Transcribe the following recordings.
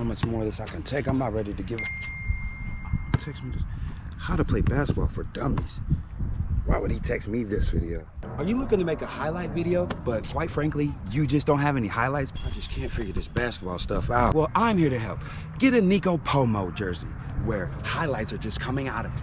how much more of this I can take. I'm not ready to give it. Text me this. How to play basketball for dummies. Why would he text me this video? Are you looking to make a highlight video, but quite frankly, you just don't have any highlights? I just can't figure this basketball stuff out. Well, I'm here to help. Get a Niko Powe jersey, where highlights are just coming out of it.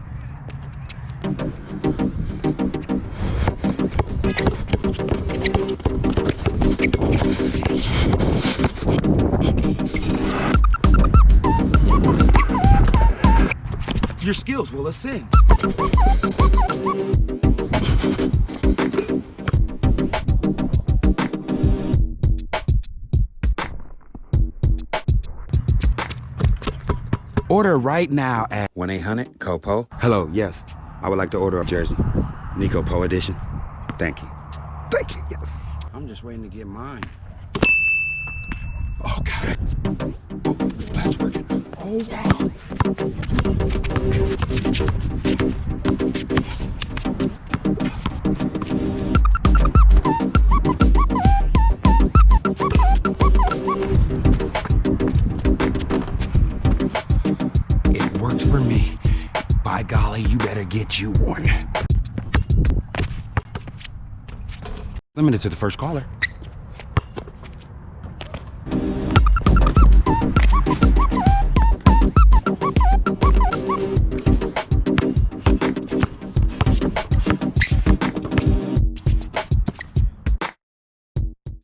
Your skills will ascend. Order right now at 1-800-COPO. Hello, yes. I would like to order a jersey. Niko Powe edition. Thank you. Thank you, yes. I'm just waiting to get mine. Okay. Oh, that's working. Oh, wow. It worked for me. By golly, you better get you one. Limited to the first caller.